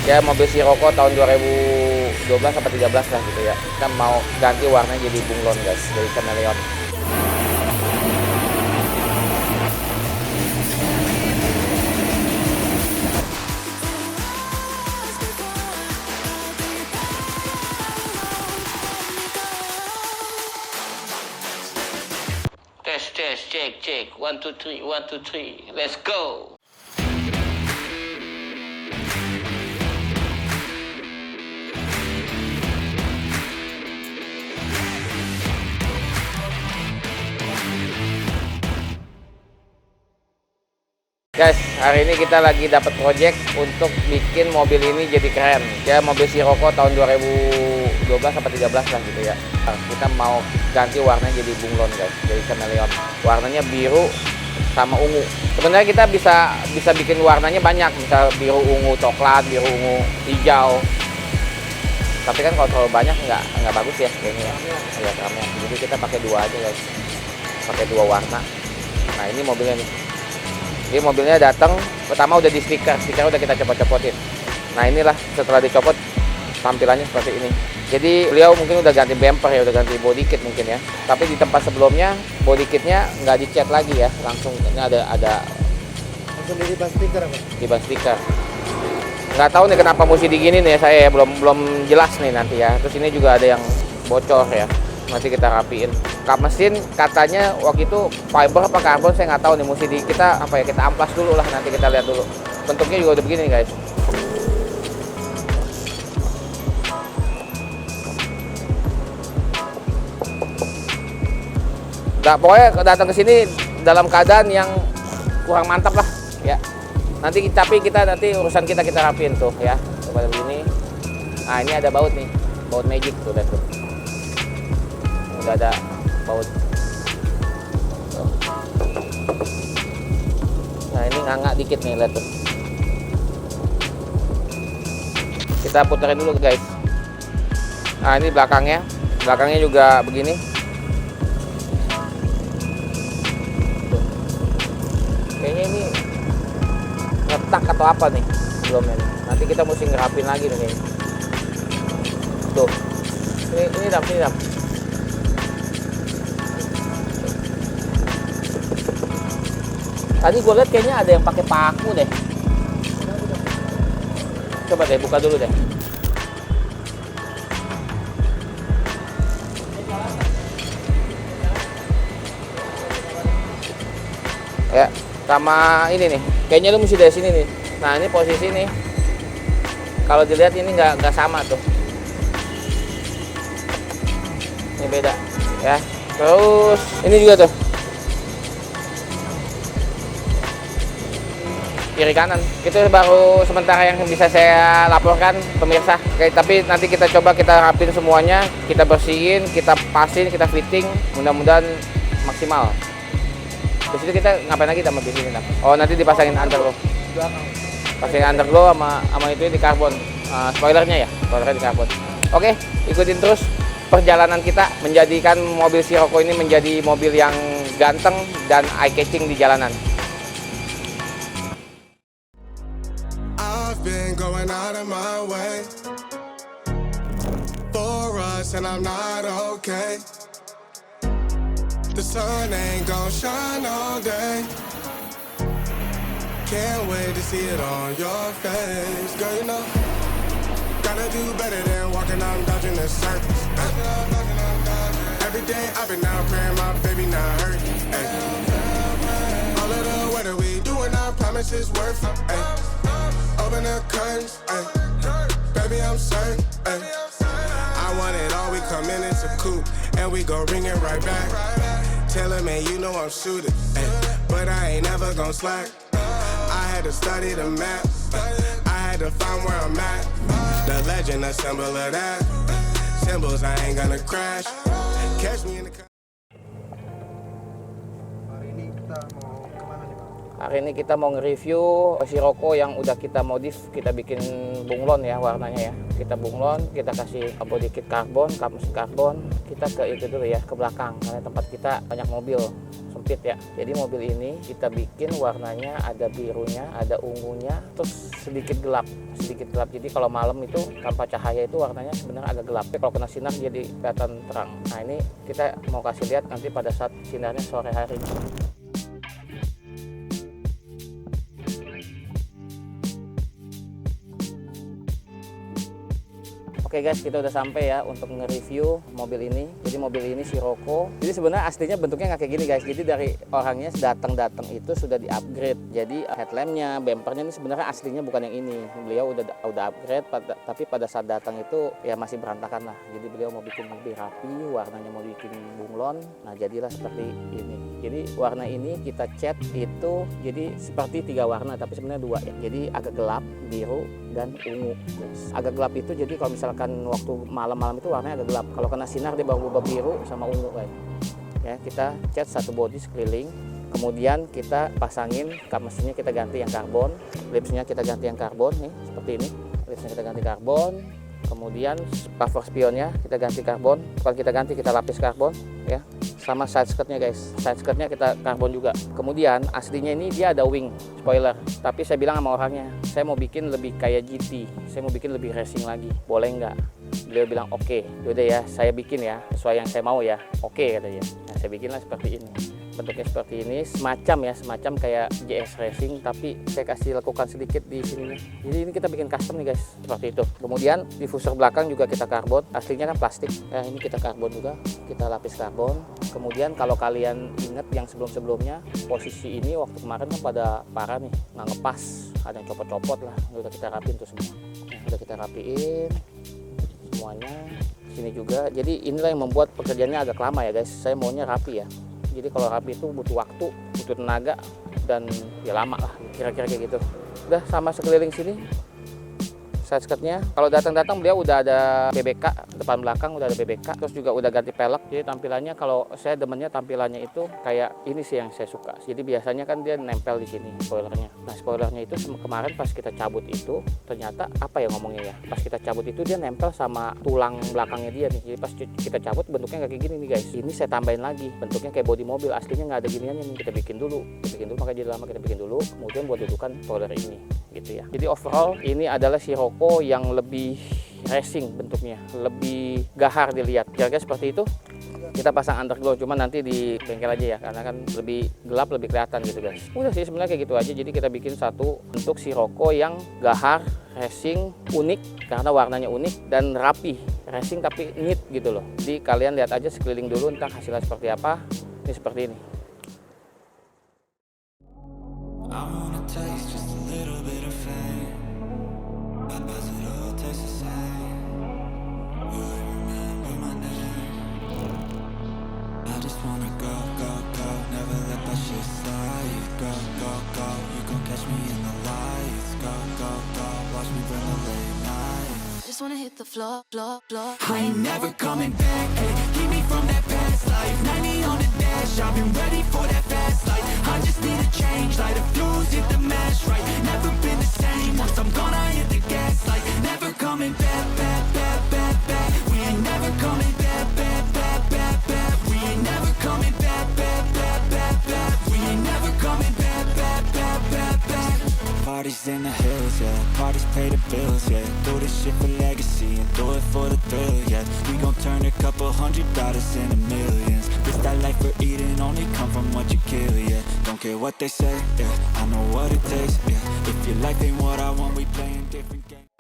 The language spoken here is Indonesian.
Ya mobil Sirocco tahun 2012 sampai 13 lah gitu ya. Kita mau ganti warnanya jadi bunglon guys, jadi chameleon. Test, check. 1, 2, 3, 1, 2, 3. Let's go. Guys, hari ini kita lagi dapat project untuk bikin mobil ini jadi keren. Ya mobil Sirocco tahun 2012 sampai 13 lah gitu ya. Kita mau ganti warnanya jadi bunglon guys, jadi chameleon. Warnanya biru sama ungu. Sebenarnya kita bisa bikin warnanya banyak, misal biru ungu coklat, biru ungu hijau. Tapi kan kalau terlalu banyak nggak bagus ya kayaknya ya kamu. Jadi kita pakai dua aja guys, pakai dua warna. Nah ini mobilnya nih. Jadi mobilnya datang, pertama udah di stiker udah kita copot-copotin. Nah inilah setelah dicopot tampilannya seperti ini. Jadi beliau mungkin udah ganti bumper ya, udah ganti body kit mungkin ya. Tapi di tempat sebelumnya body kitnya nggak dicat lagi ya, langsung ini ada langsung di ban stiker apa? di ban stiker. Nggak tahu nih kenapa mesti digini nih saya ya, belum jelas nih nanti ya. Terus ini juga ada yang bocor ya. Nanti kita rapiin. Kap mesin katanya waktu itu fiber apa karbon saya nggak tahu nih, mesti kita amplas dulu lah, nanti kita lihat dulu. Bentuknya juga udah begini nih guys. Nggak, pokoknya datang ke sini dalam keadaan yang kurang mantap lah ya. Tapi kita nanti urusan kita rapiin tuh ya. Coba begini. Nah ini ada baut nih, baut magic tuh lihat tuh. Udah ada baut. Nah ini nganga dikit nih, lihat tuh. Kita puterin dulu guys. Nah ini belakangnya juga begini. Tuh. Kayaknya ini ngetak atau apa nih belumnya nih. Nanti kita mesti ngerapin lagi nih kayaknya. Tuh ini dam. Tadi gue lihat kayaknya ada yang pakai paku deh. Coba deh buka dulu deh. Ya, sama ini nih. Kayaknya lu mesti dari sini nih. Nah ini posisi nih. Kalau dilihat ini nggak sama tuh. Ini beda, ya. Terus ini juga tuh. Kiri kanan itu baru sementara yang bisa saya laporkan pemirsa. Oke, tapi nanti kita coba kita rapin semuanya, kita bersihin, kita pasin, kita fitting, mudah-mudahan maksimal. Di situ kita ngapain lagi sama di sini? Oh nanti dipasangin underglow, pasangin underglow sama itu di karbon, spoilernya di karbon. Oke, ikutin terus perjalanan kita menjadikan mobil Sirocco ini menjadi mobil yang ganteng dan eye catching di jalanan. Been going out of my way for us, and I'm not okay. The sun ain't gonna shine all day. Can't wait to see it on your face, girl. You know, gotta do better than walking out and dodging the circus. Every day I've been out praying my baby not hurt. All of the weather we doing, I promise it's worth it. Open the curtains, ay. Baby, I'm certain, ay. I want it all, we come in, it's a coupe, and we gon' ring it right back. Tell him, man, you know I'm shooting, ay. But I ain't never gon' slack. I had to study the map, I had to find where I'm at. The legend, a symbol of that. Symbols, I ain't gonna crash. Catch me in the... Hari ini kita mau kemana nih Pak? Hari ini kita mau nge-review Sirocco yang udah kita modif, kita bikin bunglon ya warnanya ya. Kita bunglon, kita kasih body kit karbon, kap mesin karbon. Kita ke itu dulu ya, ke belakang karena tempat kita banyak mobil sempit ya. Jadi mobil ini kita bikin warnanya ada birunya, ada ungunya, terus sedikit gelap. Jadi kalau malam itu tanpa cahaya itu warnanya sebenarnya agak gelap. Tapi kalau kena sinar jadi kelihatan terang. Nah ini kita mau kasih lihat nanti pada saat sinarnya sore hari. Oke guys, kita udah sampai ya untuk nge-review mobil ini. Jadi mobil ini Sirocco. Jadi sebenarnya aslinya bentuknya nggak kayak gini guys. Jadi dari orangnya datang itu sudah di-upgrade. Jadi headlampnya, bumpernya ini sebenarnya aslinya bukan yang ini. Beliau udah upgrade, tapi pada saat datang itu ya masih berantakan lah. Jadi beliau mau bikin lebih rapi, warnanya mau bikin bunglon. Nah jadilah seperti ini. Jadi warna ini kita cat itu jadi seperti 3 warna, tapi sebenarnya 2 ya. Jadi agak gelap, biru dan ungu. Agak gelap itu jadi kalau misalkan waktu malam-malam itu warnanya agak gelap. Kalau kena sinar dia berubah biru sama ungu guys. Ya, kita cat satu bodi sekeliling. Kemudian kita pasangin kap mesinnya, kita ganti yang karbon. Lipsnya kita ganti yang karbon nih, seperti ini. Lipsnya kita ganti karbon. Kemudian cover spionnya kita ganti karbon. Kalau kita ganti kita lapis karbon ya. Sama side skirtnya guys. Side skirtnya kita karbon juga. Kemudian aslinya ini dia ada wing spoiler. Tapi saya bilang sama orangnya, saya mau bikin lebih kayak GT. Saya mau bikin lebih racing lagi. Boleh nggak? Beliau bilang oke. Yaudah ya, saya bikin ya sesuai yang saya mau ya. Oke katanya. Nah, saya bikinlah seperti ini. Bentuknya seperti ini, semacam kayak JS Racing, tapi saya kasih lekukan sedikit di sini. Jadi ini kita bikin custom nih guys, seperti itu. Kemudian diffuser belakang juga kita karbon, aslinya kan plastik. Ya ini kita karbon juga, kita lapis karbon. Kemudian kalau kalian ingat yang sebelumnya, posisi ini waktu kemarin kan pada parah nih, nggak ngepas, ada yang copot-copot lah. Udah kita rapiin tuh semua. Nah, udah kita rapiin semuanya. Sini juga. Jadi inilah yang membuat pekerjaannya agak lama ya guys. Saya maunya rapi ya. Jadi kalau rapi itu butuh waktu, butuh tenaga, dan ya lama lah, kira-kira kayak gitu. Udah sama sekeliling sini, side skirtnya. Kalau datang-datang beliau udah ada BBK, depan belakang udah ada BBK, terus juga udah ganti pelek. Jadi tampilannya kalau saya demennya tampilannya itu kayak ini sih yang saya suka. Jadi biasanya kan dia nempel di sini spoilernya. Nah spoilernya itu kemarin pas kita cabut itu ternyata apa ya ngomongnya ya? Pas kita cabut itu dia nempel sama tulang belakangnya dia nih. Jadi pas kita cabut bentuknya kayak gini nih guys. Ini saya tambahin lagi, bentuknya kayak body mobil. Aslinya nggak ada giniannya nih. Kita bikin dulu makanya jadi lama kita bikin dulu. Kemudian buat dudukan spoiler ini gitu ya. Jadi overall ini adalah Sirocco yang lebih racing bentuknya, lebih gahar dilihat. Kira-kira seperti itu. Kita pasang underglow, cuma nanti di bengkel aja ya, karena kan lebih gelap, lebih kelihatan gitu guys. Udah sih sebenarnya kayak gitu aja. Jadi kita bikin satu bentuk Sirocco yang gahar, racing, unik karena warnanya unik dan rapi. Racing tapi neat gitu loh. Jadi kalian lihat aja sekeliling dulu entah hasilnya seperti apa. Ini seperti ini. Just wanna hit the floor. I ain't never coming back, hey. Keep me from that past life. 90 on the dash, I've been ready for that fast life. I just need a change, light a fuse, hit the match right. Never been the same, once I'm gone I hit the gas like never coming back. We ain't never coming back. We ain't never coming back. We ain't never coming back. Parties in the hills, yeah. Parties pay the bills, yeah. Do this shit for legacy and do it for the thrill, yeah. We gon' turn a couple $100 into millions. This that life we're eating only come from what you kill, yeah. Don't care what they say, yeah. I know what it takes, yeah. If your life ain't what I want, we playing different games.